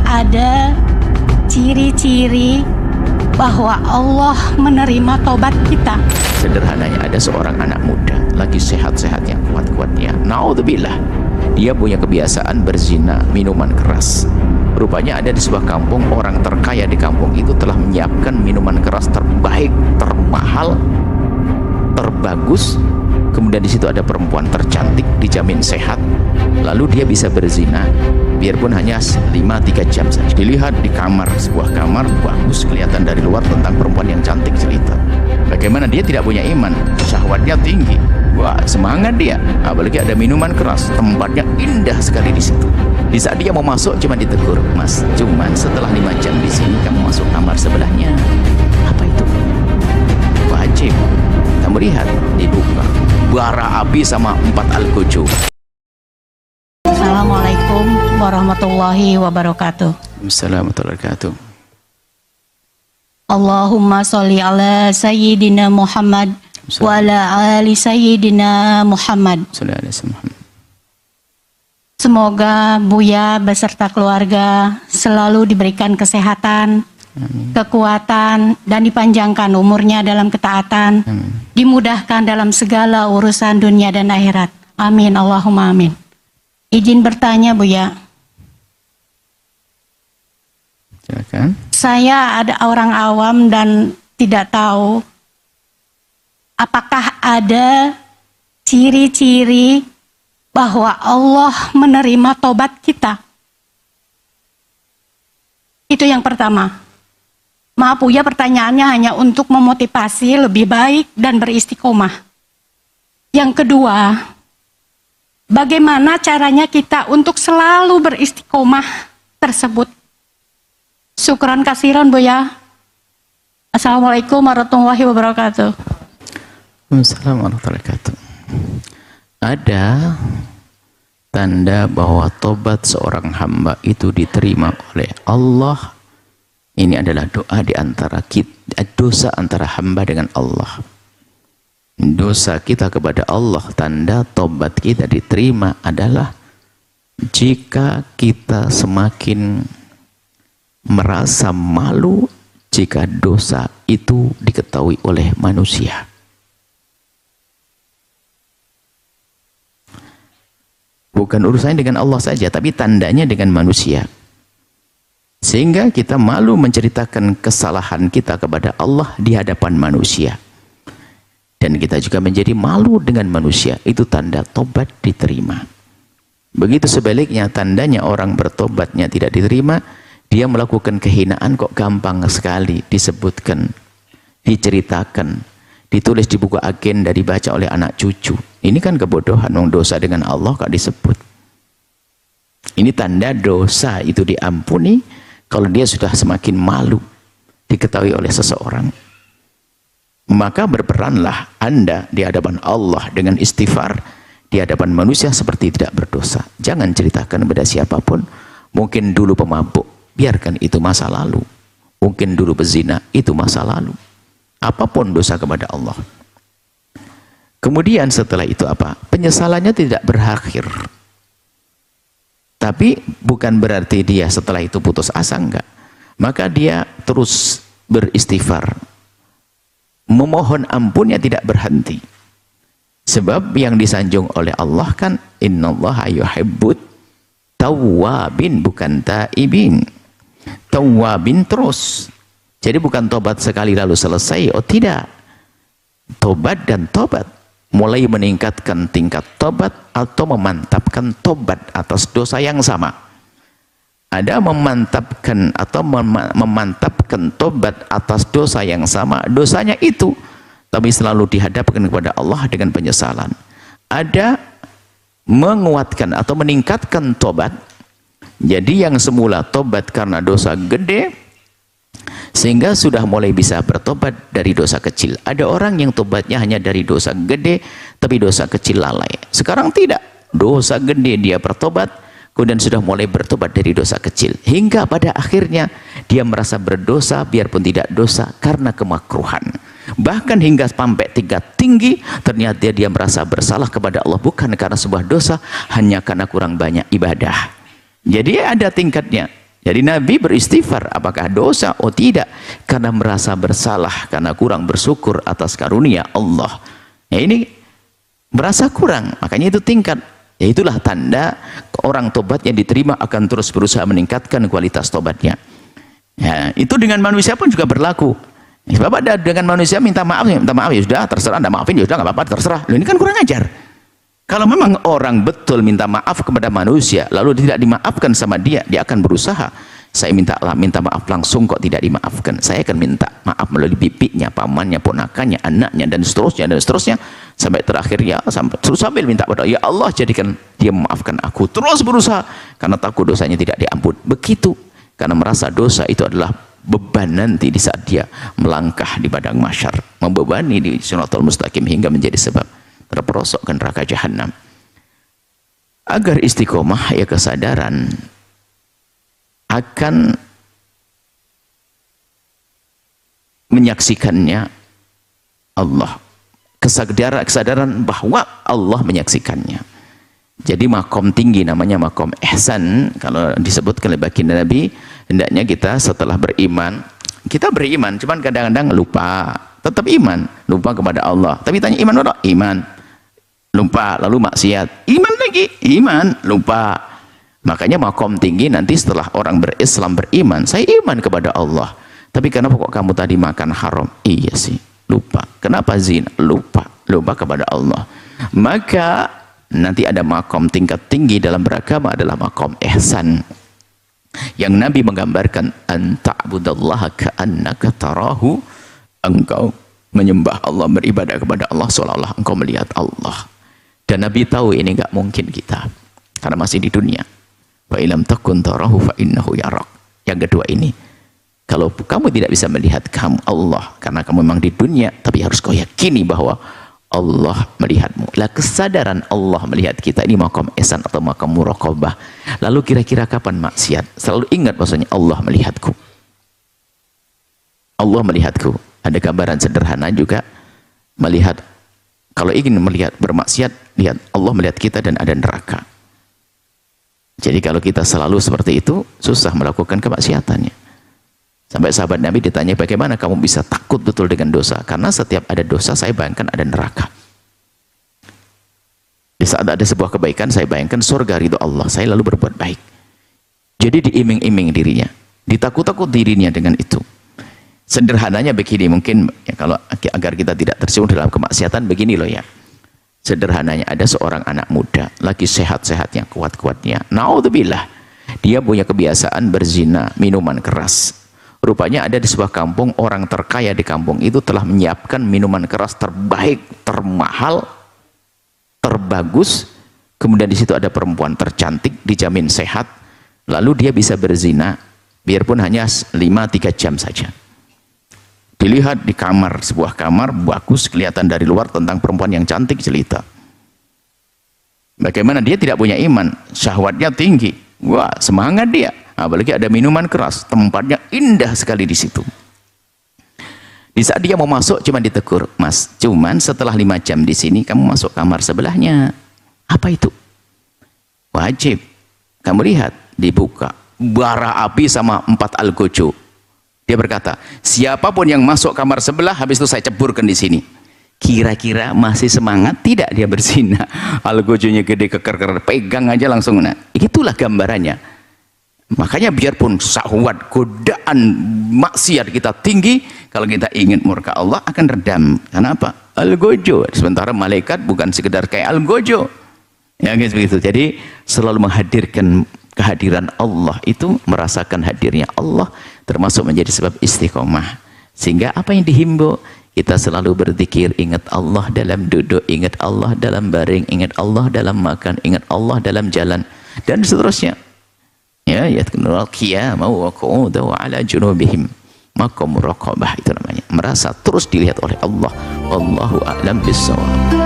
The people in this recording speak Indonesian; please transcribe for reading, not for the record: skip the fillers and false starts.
ada ciri-ciri bahwa Allah menerima tobat kita? Sederhananya, ada seorang anak muda lagi sehat-sehatnya, kuat-kuatnya, naudzubillah, dia punya kebiasaan berzina, minuman keras. Rupanya ada di sebuah kampung, orang terkaya di kampung itu telah menyiapkan minuman keras terbaik, termahal, terbagus. Kemudian di situ ada perempuan tercantik, dijamin sehat, lalu dia bisa berzina biarpun hanya 3 jam saja. Dilihat di kamar, sebuah kamar bagus, kelihatan dari luar tentang perempuan yang cantik, cerita bagaimana dia tidak punya iman, syahwatnya tinggi. Wah, semangat dia, apalagi ada minuman keras, tempatnya indah sekali di situ. Di saat dia mau masuk cuma ditegur, "Mas, cuman setelah 5 jam di sini kamu masuk kamar sebelahnya." Apa itu? Wajib. Kamu lihat, dibuka bara api sama 4 algojo. Assalamualaikum warahmatullahi wabarakatuh. Assalamualaikum warahmatullahi wabarakatuh. Allahumma sholli ala sayyidina Muhammad wa ala ali sayyidina Muhammad. Sallallahu alaihi wasallam. Semoga Buya beserta keluarga selalu diberikan kesehatan, Amin. kekuatan, dan dipanjangkan umurnya dalam ketaatan. Amin. Dimudahkan dalam segala urusan dunia dan akhirat. Amin, Allahumma amin. Izin bertanya, Buya. Silakan. Saya ada orang awam dan tidak tahu apakah ada ciri-ciri bahwa Allah menerima tobat kita. Itu yang pertama. Maaf Buya, pertanyaannya hanya untuk memotivasi lebih baik dan beristiqomah. Yang kedua, bagaimana caranya kita untuk selalu beristiqomah tersebut? Syukran kasiran Buya. Assalamualaikum warahmatullahi wabarakatuh. Assalamualaikum warahmatullahi wabarakatuh. Ada tanda bahwa tobat seorang hamba itu diterima oleh Allah. Ini adalah doa di antara kita, dosa antara hamba dengan Allah. Dosa kita kepada Allah, tanda tobat kita diterima adalah jika kita semakin merasa malu jika dosa itu diketahui oleh manusia. Bukan urusannya dengan Allah saja, tapi tandanya dengan manusia. Sehingga kita malu menceritakan kesalahan kita kepada Allah di hadapan manusia. Dan kita juga menjadi malu dengan manusia. Itu tanda tobat diterima. Begitu sebaliknya, tandanya orang bertobatnya tidak diterima, dia melakukan kehinaan kok gampang sekali disebutkan, diceritakan, ditulis di buku agenda, dibaca oleh anak cucu. Ini kan kebodohan, dosa dengan Allah kok disebut. Ini tanda dosa itu diampuni kalau dia sudah semakin malu diketahui oleh seseorang. Maka berperanlah Anda di hadapan Allah dengan istighfar, di hadapan manusia seperti tidak berdosa. Jangan ceritakan kepada siapapun. Mungkin dulu pemabuk, biarkan itu masa lalu. Mungkin dulu bezina, itu masa lalu. Apapun dosa kepada Allah. Kemudian setelah itu apa? Penyesalannya tidak berakhir. Tapi bukan berarti dia setelah itu putus asa, enggak. Maka dia terus beristighfar. Memohon ampunnya tidak berhenti. Sebab yang disanjung oleh Allah kan innallaha yuhibbut tawwabin, bukan taibin. Tawwabin terus. Jadi bukan tobat sekali lalu selesai. Oh tidak. Tobat dan tobat. Mulai meningkatkan tingkat tobat atau memantapkan tobat atas dosa yang sama. Ada memantapkan atau memantapkan tobat atas dosa yang sama, dosanya itu, tapi selalu dihadapkan kepada Allah dengan penyesalan. Ada menguatkan atau meningkatkan tobat. Jadi yang semula tobat karena dosa gede, sehingga sudah mulai bisa bertobat dari dosa kecil. Ada orang yang tobatnya hanya dari dosa gede, tapi dosa kecil lalai. Sekarang tidak, dosa gede dia bertobat, kemudian sudah mulai bertobat dari dosa kecil. Hingga pada akhirnya dia merasa berdosa biarpun tidak dosa karena kemakruhan. Bahkan hingga sampai tingkat tinggi, ternyata dia merasa bersalah kepada Allah bukan karena sebuah dosa, hanya karena kurang banyak ibadah. Jadi ada tingkatnya. Jadi Nabi beristighfar, apakah dosa? Oh tidak, karena merasa bersalah, karena kurang bersyukur atas karunia Allah. Ya ini merasa kurang, makanya itu tingkat. Ya itulah tanda orang tobat yang diterima akan terus berusaha meningkatkan kualitas tobatnya. Ya, itu dengan manusia pun juga berlaku. Sebab ada dengan manusia minta maaf ya sudah, terserah, anda maafin ya sudah, nggak apa-apa, terserah. Loh, ini kan kurang ajar. Kalau memang orang betul minta maaf kepada manusia, lalu tidak dimaafkan sama dia, dia akan berusaha. Saya minta maaf langsung kok tidak dimaafkan. Saya akan minta maaf melalui bibinya, pamannya, ponakannya, anaknya, dan seterusnya, sampai terakhir ya, sambil minta pada ya Allah jadikan dia memaafkan aku. Terus berusaha karena takut dosanya tidak diampun. Begitu, karena merasa dosa itu adalah beban nanti di saat dia melangkah di padang mahsyar, membebani di Shiratal Mustaqim hingga menjadi sebab terperosok ke neraka jahanam. Agar istiqomah ya kesadaran akan menyaksikannya Allah, kesadaran bahwa Allah menyaksikannya. Jadi makom tinggi namanya makom ihsan. Kalau disebutkan oleh baginda Nabi, hendaknya kita setelah beriman, kita beriman cuman kadang-kadang lupa, tetap iman, lupa kepada Allah. Tapi tanya iman apa? Iman, lupa, lalu maksiat, iman lagi, iman, lupa. Makanya makom tinggi nanti setelah orang berislam beriman, saya iman kepada Allah, tapi kenapa kok kamu tadi makan haram? Iya sih, lupa. Kenapa zina? Lupa kepada Allah. Maka nanti ada makom tingkat tinggi dalam beragama adalah makom ihsan, yang Nabi menggambarkan anta'budallaha ka'annaka tarahu, engkau menyembah Allah, beribadah kepada Allah seolah-olah engkau melihat Allah. Dan Nabi tahu ini enggak mungkin kita, karena masih di dunia. Wa ilam takun tarahu fa innahu yarak. Yang kedua ini, kalau kamu tidak bisa melihat kamu Allah karena kamu memang di dunia, tapi harus kau yakini bahwa Allah melihatmu. Lah kesadaran Allah melihat kita ini maqam ihsan atau maqam muraqabah. Lalu kira-kira kapan maksiat? Selalu ingat bahwasanya Allah melihatku. Allah melihatku. Ada gambaran sederhana juga melihat, kalau ingin melihat bermaksiat, lihat Allah melihat kita dan ada neraka. Jadi kalau kita selalu seperti itu, susah melakukan kemaksiatannya. Sampai sahabat Nabi ditanya, bagaimana kamu bisa takut betul dengan dosa? Karena setiap ada dosa, saya bayangkan ada neraka. Di saat ada sebuah kebaikan, saya bayangkan surga ridho Allah. Saya lalu berbuat baik. Jadi diiming-iming dirinya, ditakut-takut dirinya dengan itu. Sederhananya begini, mungkin ya, kalau agar kita tidak tersinggung dalam kemaksiatan, begini loh ya. Sederhananya, ada seorang anak muda, lagi sehat-sehatnya, kuat-kuatnya. Naudzubillah, dia punya kebiasaan berzina, minuman keras. Rupanya ada di sebuah kampung, orang terkaya di kampung itu telah menyiapkan minuman keras terbaik, termahal, terbagus. Kemudian di situ ada perempuan tercantik, dijamin sehat. Lalu dia bisa berzina, biarpun hanya 5-3 jam saja. Dilihat di kamar, sebuah kamar bagus, kelihatan dari luar tentang perempuan yang cantik jelita. Bagaimana dia tidak punya iman, syahwatnya tinggi. Wah, semangat dia. Apalagi ada minuman keras, tempatnya indah sekali di situ. Di saat dia mau masuk, cuma ditegur, Mas, cuman setelah 5 jam di sini, kamu masuk kamar sebelahnya. Apa itu? Wajib. Kamu lihat, dibuka bara api sama 4 algojo. Dia berkata, siapapun yang masuk kamar sebelah, habis itu saya ceburkan di sini. Kira-kira masih semangat tidak dia berzina? Algojonya gede, keker-keker, pegang aja langsung. Nah, itulah gambarannya. Makanya biarpun syahwat, godaan, maksiat kita tinggi, kalau kita ingin murka Allah akan redam. Karena apa? Algojo. Sementara malaikat bukan sekedar kayak algojo. Ya begitu. Jadi selalu menghadirkan kehadiran Allah itu, merasakan hadirnya Allah, termasuk menjadi sebab istiqomah. Sehingga apa yang dihimbau? Kita selalu berzikir, ingat Allah dalam duduk, ingat Allah dalam baring, ingat Allah dalam makan, ingat Allah dalam jalan, dan seterusnya. Ya, yatkunul qiyama wa qu'uda wa ala junubihim. Maqam muraqabah itu namanya. Merasa terus dilihat oleh Allah. Wallahu a'lam bissawab.